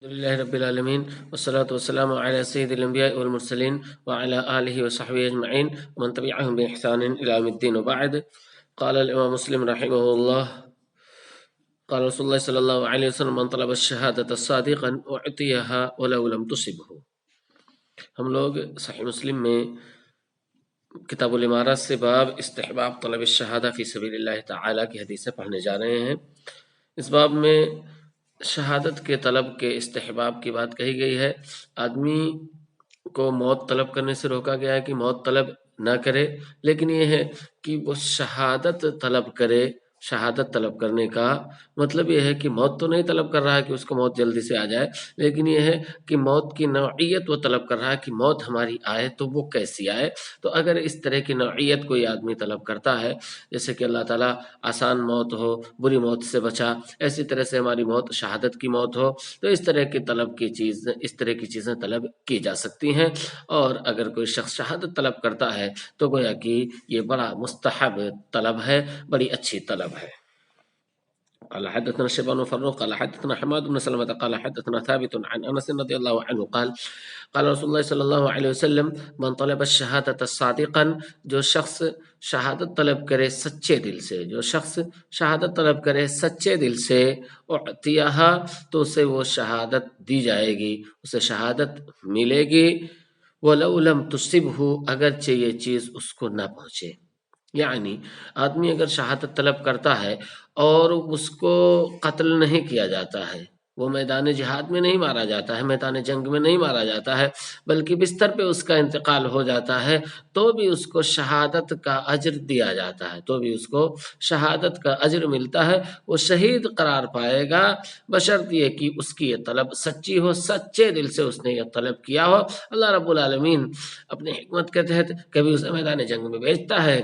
الحمد لله رب العالمين والصلاة والسلام على سيد الأنبياء والمرسلين وعلى آله وصحبه أجمعين ومن تبعهم بإحسان إلى يوم الدين. وبعد، قال الإمام مسلم رحمه الله: قال رسول الله صلى الله عليه وسلم: من طلب الشهادة صادقا أعطيها ولو لم تصبه. ہم لوگ صحیح مسلم میں کتاب الامارات سے باب استحباب طلب الشہادہ فی سبیل اللہ تعالی کی حدیثیں پڑھنے جا رہے ہیں. اس باب میں شہادت کے طلب کے استحباب کی بات کہی گئی ہے. آدمی کو موت طلب کرنے سے روکا گیا ہے کہ موت طلب نہ کرے، لیکن یہ ہے کہ وہ شہادت طلب کرے. شہادت طلب کرنے کا مطلب یہ ہے کہ موت تو نہیں طلب کر رہا ہے کہ اس کو موت جلدی سے آ جائے، لیکن یہ ہے کہ موت کی نوعیت وہ طلب کر رہا ہے کہ موت ہماری آئے تو وہ کیسی آئے. تو اگر اس طرح کی نوعیت کوئی آدمی طلب کرتا ہے، جیسے کہ اللہ تعالیٰ آسان موت ہو، بری موت سے بچا، ایسی طرح سے ہماری موت شہادت کی موت ہو، تو اس طرح کی چیزیں طلب کی جا سکتی ہیں. اور اگر کوئی شخص شہادت طلب کرتا ہے تو گویا کہ یہ بڑا مستحب طلب ہے، بڑی اچھی طلب ہے. قال حدثنا شيبان بن فروخ قال حدثنا حماد بن سلمة قال حدثنا ثابت عن انس رضي الله عنه قال قال رسول الله صلی اللہ علیہ وسلم: من طلب الشهادة صادقا، جو شخص شہادت طلب کرے سچے دل سے، جو شخص شہادت طلب کرے سچے دل سے، اعطیہا، تو اسے وہ شہادت دی جائے گی، اسے شہادت ملے گی. وَلَوْ لَمْ تُصِبْهُ، اگرچہ یہ چیز اس کو نہ پہنچے. یعنی آدمی اگر شہادت طلب کرتا ہے اور اس کو قتل نہیں کیا جاتا ہے، وہ میدان جہاد میں نہیں مارا جاتا ہے، میدان جنگ میں نہیں مارا جاتا ہے، بلکہ بستر پہ اس کا انتقال ہو جاتا ہے، تو بھی اس کو شہادت کا اجر دیا جاتا ہے، تو بھی اس کو شہادت کا اجر ملتا ہے. وہ شہید قرار پائے گا بشرط یہ کہ اس کی یہ طلب سچی ہو، سچے دل سے اس نے یہ طلب کیا ہو. اللہ رب العالمین اپنی حکمت کے تحت کبھی اسے میدان جنگ میں بھیجتا ہے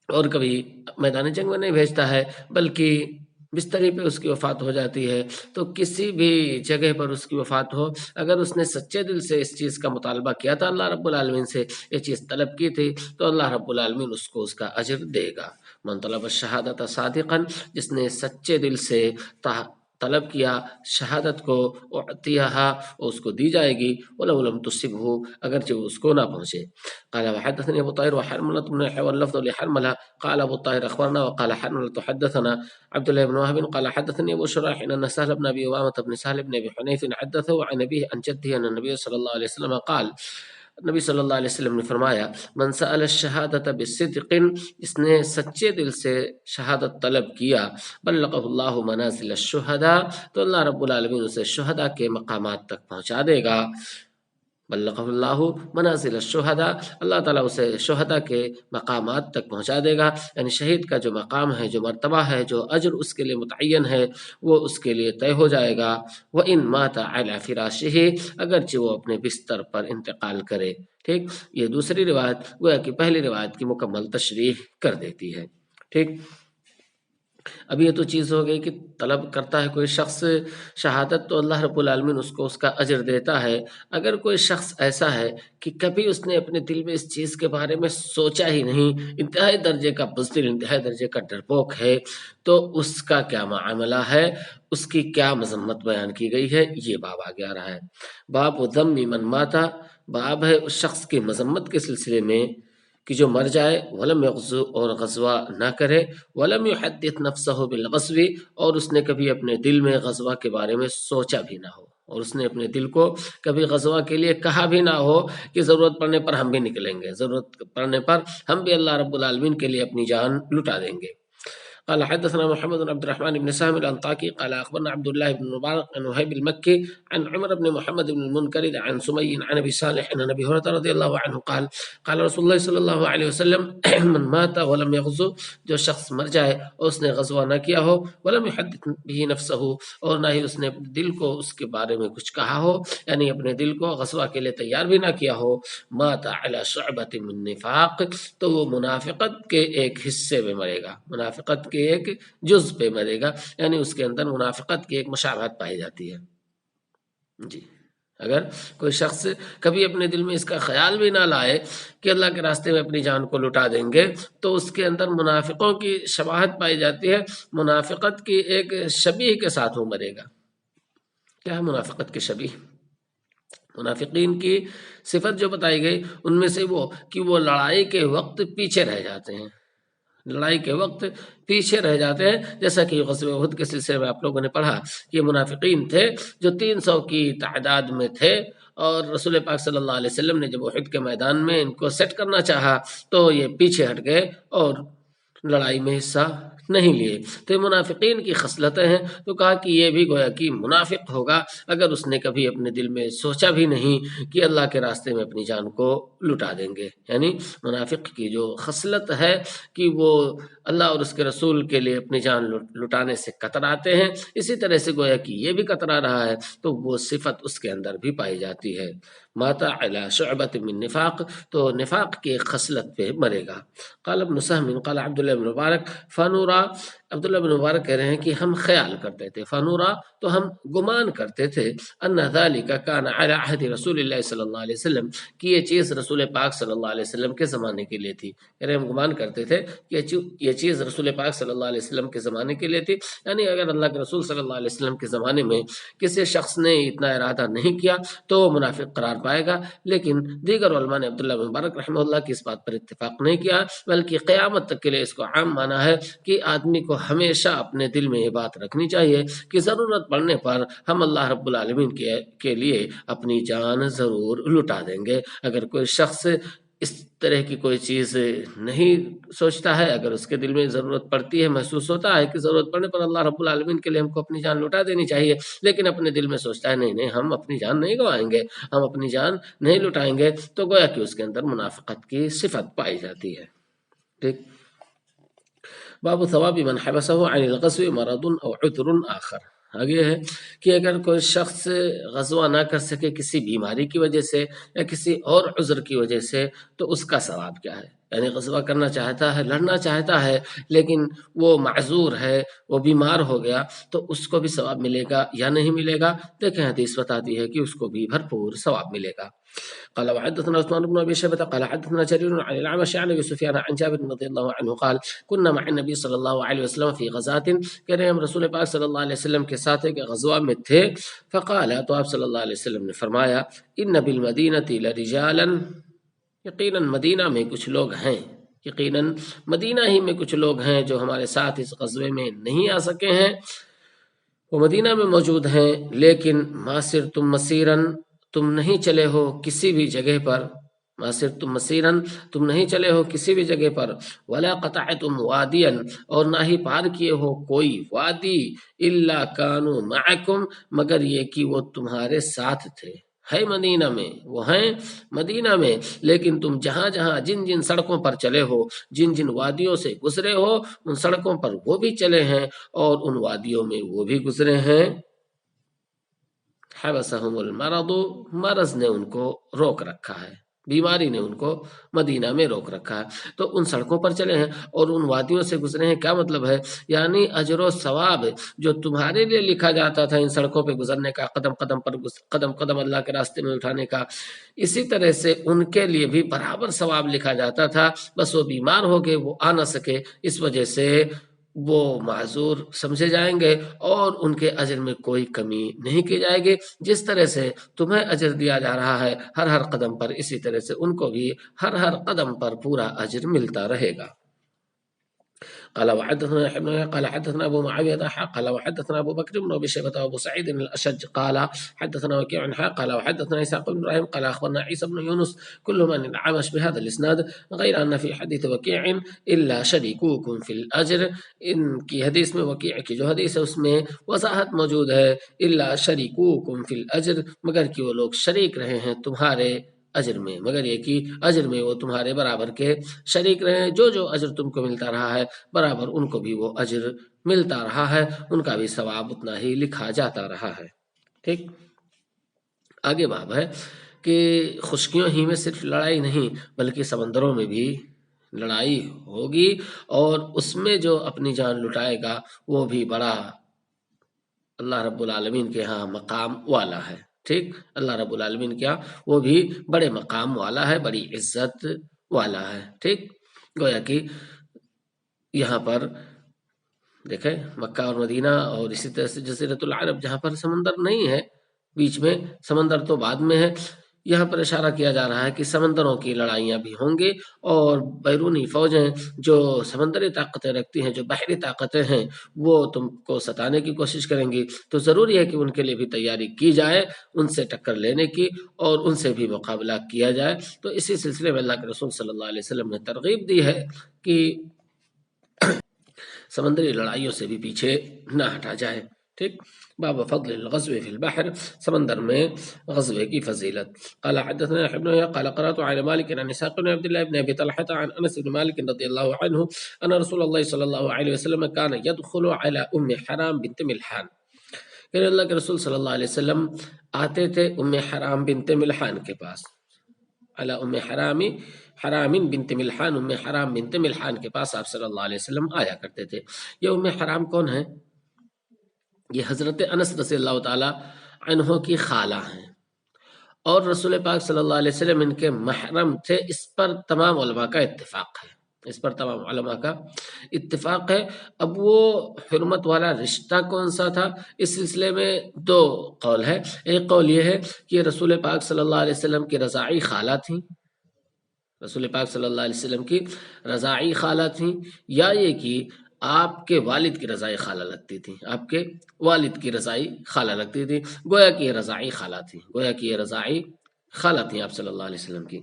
اور کبھی میدان جنگ میں نہیں بھیجتا ہے، بلکہ بستری پہ اس کی وفات ہو جاتی ہے. تو کسی بھی جگہ پر اس کی وفات ہو، اگر اس نے سچے دل سے اس چیز کا مطالبہ کیا تھا، اللہ رب العالمین سے یہ چیز طلب کی تھی، تو اللہ رب العالمین اس کو اس کا اجر دے گا. من طلب الشہادت صادقا، جس نے سچے دل سے طلب کیا شہادت کو، اعطیہا، اس کو دی جائے گی. ولو لم تصبہ، اگرچہ اس کو نہ پہنچے. قال وحدثني ابو طاهر وحرملة بن يحيى واللفظ لحرملة قال ابو طاهر اخبرنا وقال حرملة حدثنا عبد الله بن وهب قال حدثني ابو شريح ان سهل بن ابي امامة بن سهل بن ابي حنيف حدثه عن ابيه عن جده ان النبي صلى الله عليه وسلم قال، نبی صلی اللہ علیہ وسلم نے فرمایا: من سأل الشہادت بصدق، جس نے سچے دل سے شہادت طلب کیا، بلغہ اللہ منازل الشہداء، تو اللہ رب العالمین اسے شہداء کے مقامات تک پہنچا دے گا. بلغہ اللہ منازل الشہداء، اللہ تعالیٰ اسے شہداء کے مقامات تک پہنچا دے گا. یعنی شہید کا جو مقام ہے، جو مرتبہ ہے، جو اجر اس کے لیے متعین ہے، وہ اس کے لیے طے ہو جائے گا. وَإِن مَاتَ عَلَى فِرَاشِهِ، اگرچہ وہ اپنے بستر پر انتقال کرے. ٹھیک، یہ دوسری روایت گویا کہ پہلی روایت کی مکمل تشریح کر دیتی ہے. ٹھیک، اب یہ تو چیز ہو گئی کہ طلب کرتا ہے کوئی شخص شہادت، تو اللہ رب العالمین اس کو اس کا اجر دیتا ہے. اگر کوئی شخص ایسا ہے کہ کبھی اس نے اپنے دل میں اس چیز کے بارے میں سوچا ہی نہیں، انتہائی درجے کا بزدل، انتہائی درجے کا ڈرپوک ہے، تو اس کا کیا معاملہ ہے، اس کی کیا مذمت بیان کی گئی ہے، یہ باب آگے آ رہا ہے. باب ذم من مات، باب ہے اس شخص کی مذمت کے سلسلے میں کہ جو مر جائے، ولم یغزو، اور غزوہ نہ کرے، ولم یحدث نفسه بالغزو، اور اس نے کبھی اپنے دل میں غزوہ کے بارے میں سوچا بھی نہ ہو، اور اس نے اپنے دل کو کبھی غزوہ کے لیے کہا بھی نہ ہو کہ ضرورت پڑنے پر ہم بھی نکلیں گے، ضرورت پڑنے پر ہم بھی اللہ رب العالمین کے لیے اپنی جان لٹا دیں گے. قال حدثنا محمد بن عبد الرحمن بن سامي الأنطاكي قال أخبرنا عبد الله بن مبارك عن وهيب المكي عن عمر بن محمد بن المنكدر عن سمي عن أبي صالح عن أبي هريرة رضي الله عنه قال قال رسول الله صلی اللہ علیہ وسلم: من مات ولم يغزو، جو شخص مر جائے اور اس نے غزوہ نہ کیا ہو، ولم يحدث به نفسه، اور نہ ہی اس نے اپنے دل کو اس کے بارے میں کچھ کہا ہو، یعنی اپنے دل کو غزوہ کے لیے تیار بھی نہ کیا ہو، مات على شعبة من نفاق، تو وہ منافقت کے ایک حصے میں مرے گا، منافقت کے ایک جز پہ مرے گا، یعنی اس کے اندر منافقت کی ایک مشابہت پائی جاتی ہے. جی، اگر کوئی شخص کبھی اپنے دل میں اس کا خیال بھی نہ لائے کہ اللہ کے راستے میں اپنی جان کو لٹا دیں گے، تو اس کے اندر منافقوں کی شباہت پائی جاتی ہے، منافقت کی ایک شبیہ کے ساتھ وہ مرے گا. کیا ہے منافقت کے شبیہ؟ منافقین کی صفت جو بتائی گئی ان میں سے وہ کہ وہ لڑائی کے وقت پیچھے رہ جاتے ہیں، لڑائی کے وقت پیچھے رہ جاتے ہیں، جیسا کہ غزوہ احد کے سلسلے میں آپ لوگوں نے پڑھا کہ یہ منافقین تھے جو 300 کی تعداد میں تھے، اور رسول پاک صلی اللہ علیہ وسلم نے جب احد کے میدان میں ان کو سیٹ کرنا چاہا تو یہ پیچھے ہٹ گئے اور لڑائی میں حصہ نہیں لیے۔ تو یہ منافقین کی خصلتیں ہیں، تو کہا کہ یہ بھی گویا کہ منافق ہوگا اگر اس نے کبھی اپنے دل میں سوچا بھی نہیں کہ اللہ کے راستے میں اپنی جان کو لٹا دیں گے۔ یعنی منافق کی جو خصلت ہے کہ وہ اللہ اور اس کے رسول کے لیے اپنی جان لٹانے سے کتراتے ہیں، اسی طرح سے گویا کہ یہ بھی کترا رہا ہے، تو وہ صفت اس کے اندر بھی پائی جاتی ہے۔ ماتا علی شعبۃ من نفاق، تو نفاق کی ایک خصلت پہ مرے گا۔ قال ابن سہم قال عبداللہ بن مبارک فنورا، عبداللہ بن مبارک کہہ رہے ہیں کہ ہم خیال کرتے تھے، فنورا تو ہم گمان کرتے تھے، ان ذالک کان علی عہد رسول اللہ صلی اللہ علیہ وسلم، کہ یہ چیز رسول پاک صلی اللہ علیہ وسلم کے زمانے کے لیے تھی، یعنی ہم گمان کرتے تھے کہ یہ چیز رسول پاک صلی اللہ علیہ وسلم کے زمانے کے لیے تھی، یعنی اگر اللہ کے رسول صلی اللہ علیہ وسلم کے زمانے میں کسی شخص نے اتنا ارادہ نہیں کیا تو وہ منافق قرار پائے گا، لیکن دیگر علماء نے عبداللہ بن مبارک رحمہ اللہ کی اس بات پر اتفاق نہیں کیا، بلکہ قیامت تک کے لیے اس کو عام مانا ہے کہ آدمی کو ہمیشہ اپنے دل میں یہ بات رکھنی چاہیے کہ ضرورت پڑنے پر ہم اللہ رب العالمین کے لیے اپنی جان ضرور لٹا دیں گے۔ اگر کوئی شخص اس طرح کی کوئی چیز نہیں سوچتا ہے، اگر اس کے دل میں ضرورت پڑتی ہے، محسوس ہوتا ہے کہ ضرورت پڑنے پر اللہ رب العالمین کے لیے ہم کو اپنی جان لٹا دینی چاہیے، لیکن اپنے دل میں سوچتا ہے نہیں ہم اپنی جان نہیں گنوائیں گے، ہم اپنی جان نہیں لٹائیں گے، تو گویا کہ اس کے اندر منافقت کی صفت پائی جاتی ہے۔ ٹھیک، باب ثواب من حبسه عن الغزو مرض او عذر آخر، آگے ہے کہ اگر کوئی شخص غزوہ نہ کر سکے کسی بیماری کی وجہ سے یا کسی اور عذر کی وجہ سے تو اس کا ثواب کیا ہے؟ یعنی غزوہ کرنا چاہتا ہے، لڑنا چاہتا ہے، لیکن وہ معذور ہے، وہ بیمار ہو گیا، تو اس کو بھی ثواب ملے گا یا نہیں ملے گا؟ دیکھیں حدیث بتاتی ہے کہ اس کو بھی بھرپور ثواب ملے گا۔ قال وحدثنا عثمان بن ابي شيبه قال حدثنا جرير عن الاعمش عن ابي سفيان عن جابر رضي الله عنه قال كنا مع النبي صلى الله عليه وسلم في غزات، کہہ رہے ہم رسول پاک صلی اللہ علیہ وسلم کے ساتھ ایک غزوہ میں تھے، فقال، تو آپ صلی اللہ علیہ وسلم نے فرمایا، ان بالمدینہ لرجالا، یقیناً مدینہ میں کچھ لوگ ہیں، یقیناً مدینہ ہی میں کچھ لوگ ہیں جو ہمارے ساتھ اس غزوے میں نہیں آ سکے ہیں، وہ مدینہ میں موجود ہیں، لیکن ماسر تم مسیرن، تم نہیں چلے ہو کسی بھی جگہ پر، ماسر تم مسیرن، تم نہیں چلے ہو کسی بھی جگہ پر، ولا قطعتم وادیا، اور نہ ہی پار کیے ہو کوئی وادی، الا کانوا معکم، مگر یہ کہ وہ تمہارے ساتھ تھے، ہے مدینہ میں، وہ ہیں مدینہ میں، لیکن تم جہاں جہاں جن جن سڑکوں پر چلے ہو، جن جن وادیوں سے گزرے ہو، ان سڑکوں پر وہ بھی چلے ہیں اور ان وادیوں میں وہ بھی گزرے ہیں۔ حبسہم المرض، مرض نے ان کو روک رکھا ہے، بیماری نے ان کو مدینہ میں روک رکھا ہے، تو ان سڑکوں پر چلے ہیں اور ان وادیوں سے گزرے ہیں، کیا مطلب ہے؟ یعنی اجر و ثواب جو تمہارے لیے لکھا جاتا تھا ان سڑکوں پہ گزرنے کا، قدم قدم پر قدم قدم اللہ کے راستے میں اٹھانے کا، اسی طرح سے ان کے لیے بھی برابر ثواب لکھا جاتا تھا، بس وہ بیمار ہو گئے، وہ آ نہ سکے، اس وجہ سے وہ معذور سمجھے جائیں گے اور ان کے اجر میں کوئی کمی نہیں کی جائے گی، جس طرح سے تمہیں اجر دیا جا رہا ہے ہر قدم پر، اسی طرح سے ان کو بھی ہر قدم پر پورا اجر ملتا رہے گا۔ قال وحدثنا يحيى قال حدثنا ابو معاويه قال وحدثنا ابو بكر بن ابي شيبه وابو سعيد الاشج قال حدثنا وكيع قال وحدثنا اسحاق بن ابراهيم قال اخبرنا عيسى بن يونس كل من العمش بهذا الاسناد غير ان في حديث وكيع الا شريكوكم في الاجر، ان کی حدیث میں وکیع کی جو حدیث ہے اس میں وضاحت موجود ہے، الا شریکوکم فی الاجر، مگر کہ وہ لوگ شریک رہے ہیں تمہارے اجر میں، مگر یہ کہ اجر میں وہ تمہارے برابر کے شریک رہے ہیں، جو جو اجر تم کو ملتا رہا ہے برابر ان کو بھی وہ اجر ملتا رہا ہے، ان کا بھی ثواب اتنا ہی لکھا جاتا رہا ہے۔ ٹھیک، آگے باب ہے کہ خشکیوں ہی میں صرف لڑائی نہیں بلکہ سمندروں میں بھی لڑائی ہوگی، اور اس میں جو اپنی جان لٹائے گا وہ بھی بڑا اللہ رب العالمین کے ہاں مقام والا ہے۔ ٹھیک، اللہ رب العالمین کیا، وہ بھی بڑے مقام والا ہے، بڑی عزت والا ہے۔ ٹھیک، گویا کہ یہاں پر دیکھیں مکہ اور مدینہ اور اسی طرح سے جزیرۃ العرب جہاں پر سمندر نہیں ہے بیچ میں، سمندر تو بعد میں ہے، یہاں پر اشارہ کیا جا رہا ہے کہ سمندروں کی لڑائیاں بھی ہوں گی اور بیرونی فوجیں جو سمندری طاقتیں رکھتی ہیں، جو بحری طاقتیں ہیں، وہ تم کو ستانے کی کوشش کریں گی، تو ضروری ہے کہ ان کے لیے بھی تیاری کی جائے، ان سے ٹکر لینے کی اور ان سے بھی مقابلہ کیا جائے۔ تو اسی سلسلے میں اللہ کے رسول صلی اللہ علیہ وسلم نے ترغیب دی ہے کہ سمندری لڑائیوں سے بھی پیچھے نہ ہٹا جائے۔ ٹھیک، باب فضل الغزو فی البحر، سمندر میں غزوے کی فضیلت۔ قال حدثنا يحيى بن يحيى قال قرات على مالك عن اسحاق بن عبد الله بن ابي طلحه عن انس بن مالك رضي الله عنه ان رسول الله صلى الله عليه وسلم كان يدخل على حرام بنت ملحان، کہ اللہ کے رسول صلی اللہ علیہ وسلم آتے تھے حرام بنت ملحان کے پاس، علی حرام بنت ملحان، حرام بنت ملحان کے پاس آپ صلی اللہ علیہ وسلم آیا کرتے تھے۔ یہ حرام کون ہے؟ یہ حضرت انس رضی اللہ تعالی عنہ کی خالہ ہیں اور رسول پاک صلی اللہ علیہ وسلم ان کے محرم تھے، اس پر تمام علماء کا اتفاق ہے، اس پر تمام علماء کا اتفاق ہے۔ اب وہ حرمت والا رشتہ کون سا تھا، اس سلسلے میں دو قول ہے۔ ایک قول یہ ہے کہ رسول پاک صلی اللہ علیہ وسلم کی رضاعی خالہ تھیں، رسول پاک صلی اللہ علیہ وسلم کی رضاعی خالہ تھیں، یا یہ کہ آپ کے والد کی رضاعی خالہ لگتی تھی، آپ کے والد کی رضاعی خالہ لگتی تھی، گویا کہ یہ رضاعی خالہ تھی، گویا کہ یہ رضاعی خالہ تھیں آپ صلی اللہ علیہ وسلم کی۔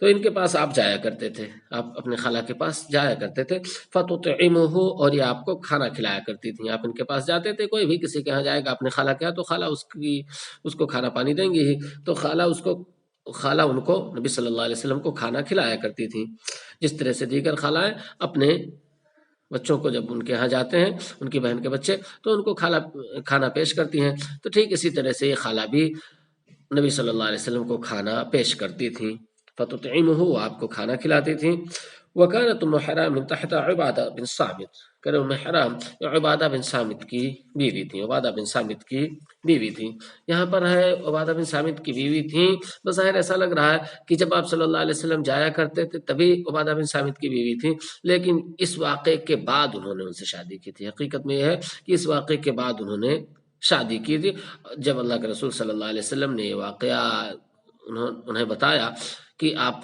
تو ان کے پاس آپ جایا کرتے تھے، آپ اپنے خالہ کے پاس جایا کرتے تھے، فتطعمہ، اور یہ آپ کو کھانا کھلایا کرتی تھیں۔ آپ ان کے پاس جاتے تھے، کوئی بھی کسی کے ہاں جائے گا اپنے خالہ کے ہاں تو خالہ اس کو کھانا پانی دیں گی ہی، تو خالہ ان کو نبی صلی اللہ علیہ وسلم کو کھانا کھلایا کرتی تھیں، جس طرح سے دیگر خالائیں اپنے بچوں کو جب ان کے ہاں جاتے ہیں، ان کی بہن کے بچے، تو ان کو کھانا پیش کرتی ہیں، تو ٹھیک اسی طرح سے یہ خالہ بھی نبی صلی اللہ علیہ وسلم کو کھانا پیش کرتی تھیں، فتطعمہ، وہ آپ کو کھانا کھلاتی تھیں۔ وکانت ام حرام تحت عبادہ بن صامت، کہ ام حرام عبادہ بن صامت کی بیوی تھیں، عبادہ بن صامت کی بیوی تھیں۔ یہاں پر ہے عبادہ بن صامت کی بیوی تھیں، بظاہر ایسا لگ رہا ہے کہ جب آپ صلی اللہ علیہ وسلم جایا کرتے تھے تبھی عبادہ بن صامت کی بیوی تھیں، لیکن اس واقعے کے بعد انہوں نے ان سے شادی کی تھی۔ حقیقت میں یہ ہے کہ اس واقعے کے بعد انہوں نے شادی کی تھی، جب اللہ کے رسول صلی اللہ علیہ وسلم نے یہ واقعہ انہیں بتایا کہ آپ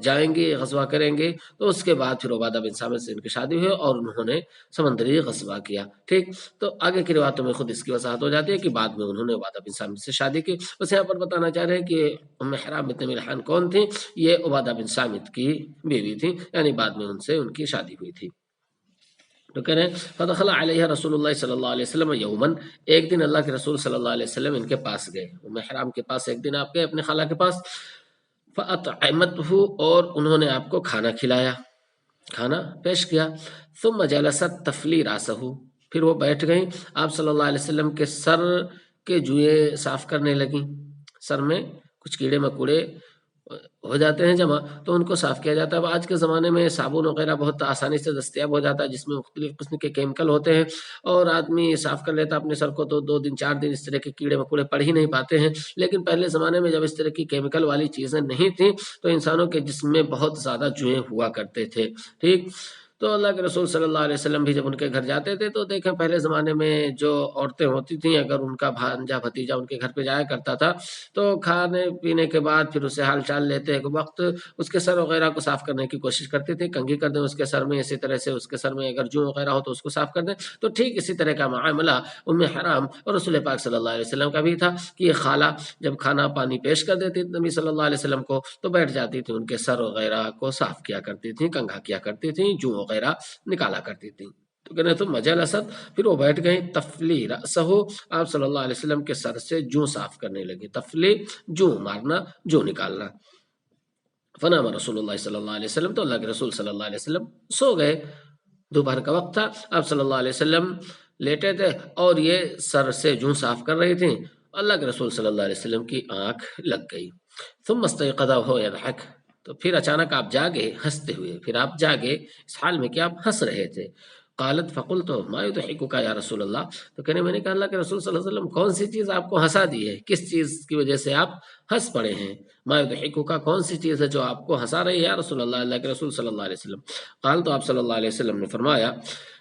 جائیں گے غزوہ کریں گے، تو اس کے بعد پھر عبادہ بن صامت سے ان کی شادی ہوئی اور انہوں نے سمندری غزوہ کیا۔ ٹھیک، تو آگے کی روایتوں میں خود اس کی وضاحت ہو جاتی ہے کہ بعد میں انہوں نے عبادہ بن صامت سے شادی کی۔ بس یہاں پر بتانا چاہ رہے ہیں کہ ام حرام بنت ملحان کون تھیں؟ یہ عبادہ بن صامت کی بیوی تھیں، یعنی بعد میں ان سے ان کی شادی ہوئی تھی۔ تو کہہ رہے ہیں فدخل علیہ رسول اللہ صلی اللہ علیہ وسلم یومن، ایک دن اللہ کے رسول صلی اللہ علیہ وسلم ان کے پاس گئے، ام حرام کے پاس ایک دن آپ گئے اپنے خالہ کے پاس، فاطعمته، اور انہوں نے آپ کو کھانا کھلایا، کھانا پیش کیا، ثم جلست تفلی راسہ، پھر وہ بیٹھ گئیں، آپ صلی اللہ علیہ وسلم کے سر کے جوئیں صاف کرنے لگیں، سر میں کچھ کیڑے مکوڑے ہو جاتے ہیں جمع، تو ان کو صاف کیا جاتا ہے۔ اب آج کے زمانے میں صابن وغیرہ بہت آسانی سے دستیاب ہو جاتا ہے، جس میں مختلف قسم کے کیمیکل ہوتے ہیں، اور آدمی صاف کر لیتا اپنے سر کو تو 2 دن 4 دن اس طرح کے کیڑے مکوڑے پڑ ہی نہیں پاتے ہیں۔ لیکن پہلے زمانے میں جب اس طرح کی کیمیکل والی چیزیں نہیں تھیں تو انسانوں کے جسم میں بہت زیادہ جوئیں ہوا کرتے تھے۔ ٹھیک، تو اللہ کے رسول صلی اللہ علیہ وسلم بھی جب ان کے گھر جاتے تھے تو دیکھیں پہلے زمانے میں جو عورتیں ہوتی تھیں، اگر ان کا بھانجا بھتیجا ان کے گھر پہ جایا کرتا تھا تو کھانے پینے کے بعد پھر اسے حال چال لیتے ایک وقت اس کے سر وغیرہ کو صاف کرنے کی کوشش کرتی تھی، کنگھی کر دیں اس کے سر میں، اسی طرح سے اس کے سر میں اگر جوں وغیرہ ہو تو اس کو صاف کر دیں۔ تو ٹھیک اسی طرح کا معاملہ ام حرام اور رسول پاک صلی اللہ علیہ وسلم کا بھی تھا کہ یہ خالہ جب کھانا پانی پیش کر دیتی نبی صلی اللہ علیہ وسلم کو تو بیٹھ جاتی تھی، ان کے سر وغیرہ کو صاف کیا کرتی تھیں، کنگھا کیا کرتی تھیں، جوں وغیرہ نکالا کرتی تھیں۔ تو کہنے تو مجلست، پھر وہ بیٹھ گئے، تفلی رأسہ، آپ صلی اللہ علیہ وسلم کے سر سے جوں صاف کرنے لگے، تفلی جوں مارنا، جوں نکالنا۔ فنام رسول اللہ صلی اللہ علیہ وسلم، تو اللہ کے رسول صلی اللہ علیہ وسلم سو گئے، دوپہر کا وقت تھا، آپ صلی اللہ علیہ وسلم لیٹے تھے اور یہ سر سے جوں صاف کر رہی تھیں، اللہ کے رسول صلی اللہ علیہ وسلم کی آنکھ لگ گئی۔ ثم استيقظ وهو يضحك، تو پھر اچانک آپ جاگے ہنستے ہوئے، پھر آپ جاگے اس حال میں کہ آپ ہنس رہے تھے۔ قالت فقلت ما يضحكك یا رسول اللہ، تو کہنے میں نے کہا اللہ کے رسول صلی اللہ علیہ وسلم کون سی چیز آپ کو ہنسا دی ہے، کس چیز کی وجہ سے آپ ہنس پڑے ہیں؟ ما يضحكك، کون سی چیز ہے جو آپ کو ہنسا رہی ہے یا رسول اللہ، اللہ کے رسول صلی اللہ علیہ وسلم؟ قال، تو آپ صلی اللہ علیہ وسلم نے فرمایا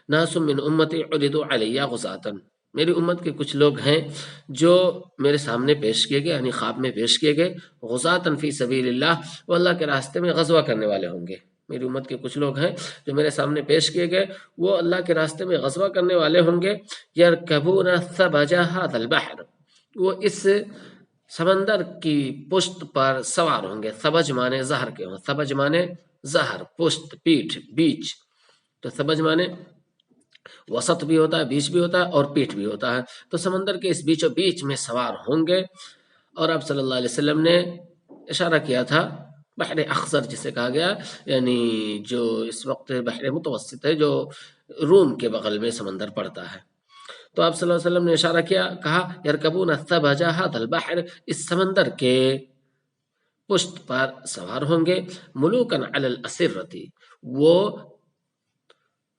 ناس من امتی عرضوا علی غزاتن، میری امت کے کچھ لوگ ہیں جو میرے سامنے پیش کیے گئے، یعنی خواب میں پیش کیے گئے، غزاتن فی سبیل اللہ، وہ اللہ کے راستے میں غزوہ کرنے والے ہوں گے۔ میری امت کے کچھ لوگ ہیں جو میرے سامنے پیش کیے گئے، وہ اللہ کے راستے میں غزوہ کرنے والے ہوں گے۔ یرکبون ثبج ھذا البحر، وہ اس سمندر کی پشت پر سوار ہوں گے۔ ثبج مانے زہر کے ہوں، ثبج مانے زہر، پشت، پیٹھ، بیچ، تو ثبج مانے وسط بھی ہوتا ہے، بیچ بھی ہوتا ہے، اور پیٹھ بھی ہوتا ہے۔ تو سمندر کے اس بیچ و بیچ میں سوار ہوں گے۔ اور آپ صلی اللہ علیہ وسلم نے اشارہ کیا تھا بحر اخضر جسے کہا گیا، یعنی جو اس وقت بحر متوسط ہے، جو روم کے بغل میں سمندر پڑتا ہے۔ تو آپ صلی اللہ علیہ وسلم نے اشارہ کیا، کہا یرکبون ثبج ھذا البحر، اس سمندر کے پشت پر سوار ہوں گے، ملوکن علی الاسرتی، وہ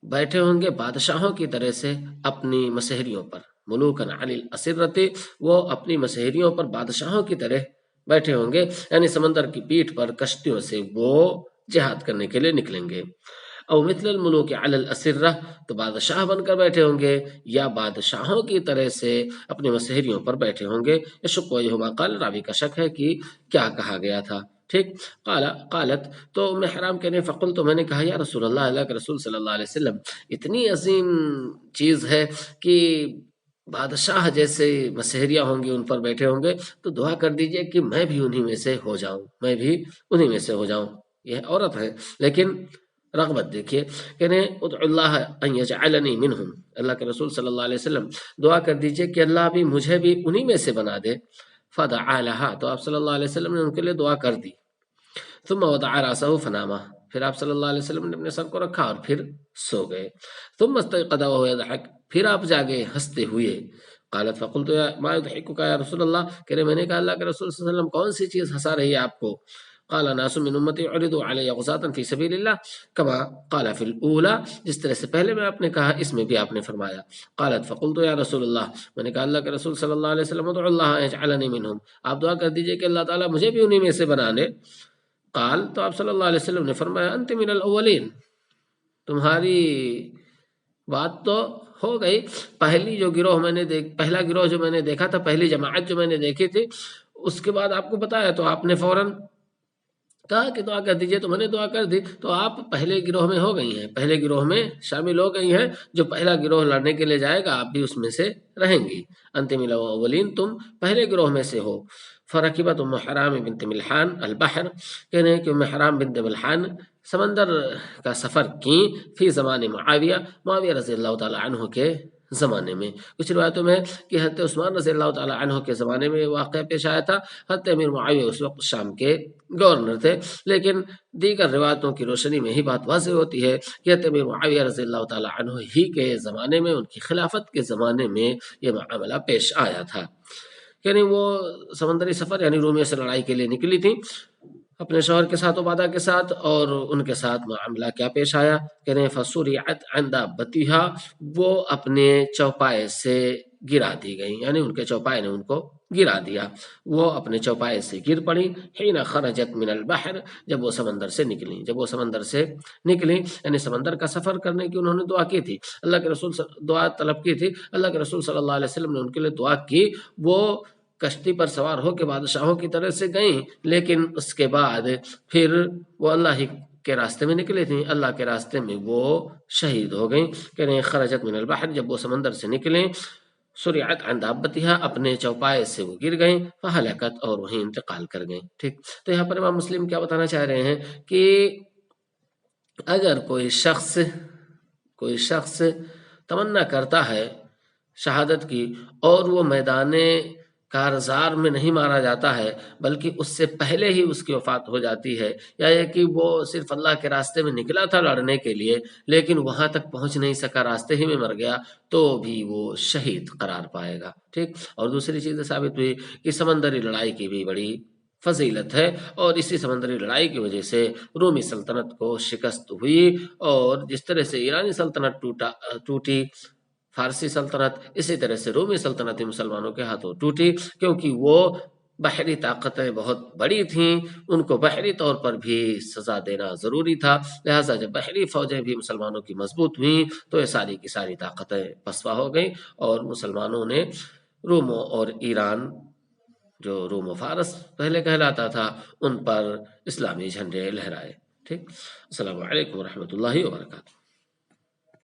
بیٹھے ہوں گے بادشاہوں کی طرح سے اپنی مسہریوں پر، ملوکن علی الاسرتی، وہ اپنی مسہریوں پر بادشاہوں کی طرح بیٹھے ہوں گے، یعنی سمندر کی پیٹھ پر کشتیوں سے وہ جہاد کرنے کے لیے نکلیں گے۔ او مثل الملوک علی الاسرہ، تو بادشاہ بن کر بیٹھے ہوں گے، یا بادشاہوں کی طرح سے اپنی مسہریوں پر بیٹھے ہوں گے۔ یشک وجہما قال، راوی کا شک ہے کہ کیا کہا گیا تھا، ٹھیک۔ قالت، تو ام حرام کہنے فقلت، تو میں نے کہا یا رسول اللہ، اللہ کے رسول صلی اللہ علیہ وسلم، اتنی عظیم چیز ہے کہ بادشاہ جیسے مسہریاں ہوں گی ان پر بیٹھے ہوں گے، تو دعا کر دیجئے کہ میں بھی انہی میں سے ہو جاؤں، میں بھی انہی میں سے ہو جاؤں۔ یہ عورت ہے لیکن رغبت دیکھیے، کہنے ادعو اللہ ان یجعلنی منہم، اللہ کے رسول صلی اللہ علیہ وسلم دعا کر دیجئے کہ اللہ بھی مجھے بھی انہی میں سے بنا دے۔ فدعا لها، تو آپ صلی اللہ علیہ وسلم نے ان کے لیے دعا کر دی۔ ثم وضع راسه فناما، پھر آپ صلی اللہ علیہ وسلم نے اپنے سر کو رکھا اور پھر سو گئے۔ ثم استيقظ وهو يضحك، پھر آپ جاگے ہنستے ہوئے۔ قالت فقلت ما يضحكك يا رسول اللہ، کہ میں نے کہا اللہ کے رسول صلی اللہ علیہ وسلم کون سی چیز ہنسا رہی ہے آپ کو؟ قال ناس من امتی عرضوا علی غزاة فی سبیل اللہ، کما قال فی الاولی، جس طرح سے پہلے میں آپ نے کہا اس میں بھی آپ نے فرمایا۔ قالت فقلت یا رسول اللہ، میں نے کہا اللہ کے رسول صلی اللہ علیہ وسلم ادعو اللہ ان یجعلنی منہم، آپ دعا کر دیجئے کہ اللہ تعالیٰ مجھے بھی انہی میں سے بنا دے۔ قال، تو آپ صلی اللہ علیہ وسلم نے فرمایا انت من الاولین، تمہاری بات تو ہو گئی، پہلی جو گروہ میں نے پہلا گروہ جو میں نے دیکھا تھا، پہلی جماعت جو میں نے دیکھی تھی، اس کے بعد آپ کو بتایا تو آپ نے فوراً کہا کہ دعا کر دیجئے، تو میں نے دعا کر دی، تو آپ پہلے گروہ میں ہو گئی ہیں، پہلے گروہ میں شامل ہو گئی ہیں۔ جو پہلا گروہ لڑنے کے لیے جائے گا آپ بھی اس میں سے رہیں گی۔ انت من الاولین، تم پہلے گروہ میں سے ہو۔ فرکبت ام حرام بنت ملحان البحر، کہنے کہ ام حرام بنت ملحان سمندر کا سفر کی، فی زمان معاویہ، معاویہ رضی اللہ تعالی عنہ کے زمانے میں۔ کچھ روایتوں میں کہ حضرت عثمان رضی اللہ تعالی عنہ کے زمانے میں واقعہ پیش آیا تھا، حضرت امیر معاویہ اس وقت شام کے گورنر تھے، لیکن دیگر روایتوں کی روشنی میں ہی بات واضح ہوتی ہے کہ حضرت امیر معاویہ رضی اللہ تعالی عنہ ہی کے زمانے میں، ان کی خلافت کے زمانے میں یہ معاملہ پیش آیا تھا۔ یعنی وہ سمندری سفر یعنی رومیوں سے لڑائی کے لیے نکلی تھی اپنے شوہر کے ساتھ، عبادہ کے ساتھ، اور ان کے ساتھ معاملہ کیا پیش آیا، کہنے فسریعت عن دابتها، وہ اپنے چوپائے سے گرا دی گئی، یعنی ان کے چوپائے نے ان کو گرا دیا، وہ اپنے چوپائے سے گر پڑی۔ حین خرجت من البحر، جب وہ سمندر سے نکلی، جب وہ سمندر سے نکلی، یعنی سمندر کا سفر کرنے کی انہوں نے دعا کی تھی، اللہ کے رسول دعا طلب کی تھی، اللہ کے رسول صلی اللہ علیہ وسلم نے ان کے لیے دعا کی۔ وہ کشتی پر سوار ہو کے بادشاہوں کی طرح سے گئیں، لیکن اس کے بعد پھر وہ اللہ ہی کے راستے میں نکلے تھیں، اللہ کے راستے میں وہ شہید ہو گئیں۔ کہہ رہے ہیں خرجت من البحر، جب وہ سمندر سے نکلیں، سریعت عن دابتها، اپنے چوپائے سے وہ گر گئیں، فہلکت، اور وہیں انتقال کر گئیں۔ ٹھیک، تو یہاں پر امام مسلم کیا بتانا چاہ رہے ہیں کہ اگر کوئی شخص تمنا کرتا ہے شہادت کی، اور وہ میدان کارزار میں نہیں مارا جاتا ہے بلکہ اس سے پہلے ہی اس کی وفات ہو جاتی ہے، یا یہ کہ وہ صرف اللہ کے راستے میں نکلا تھا لڑنے کے لیے لیکن وہاں تک پہنچ نہیں سکا، راستے ہی میں مر گیا، تو بھی وہ شہید قرار پائے گا۔ ٹھیک، اور دوسری چیز ثابت ہوئی کہ سمندری لڑائی کی بھی بڑی فضیلت ہے، اور اسی سمندری لڑائی کی وجہ سے رومی سلطنت کو شکست ہوئی، اور جس طرح سے ایرانی سلطنت ٹوٹی، فارسی سلطنت، اسی طرح سے رومی سلطنت مسلمانوں کے ہاتھوں ٹوٹی، کیونکہ وہ بحری طاقتیں بہت بڑی تھیں، ان کو بحری طور پر بھی سزا دینا ضروری تھا، لہٰذا جب بحری فوجیں بھی مسلمانوں کی مضبوط ہوئیں تو یہ ساری کی ساری طاقتیں پسپا ہو گئیں، اور مسلمانوں نے روم اور ایران، جو روم و فارس پہلے کہلاتا تھا، ان پر اسلامی جھنڈے لہرائے. ٹھیک. السلام علیکم ورحمۃ اللہ وبرکاتہ.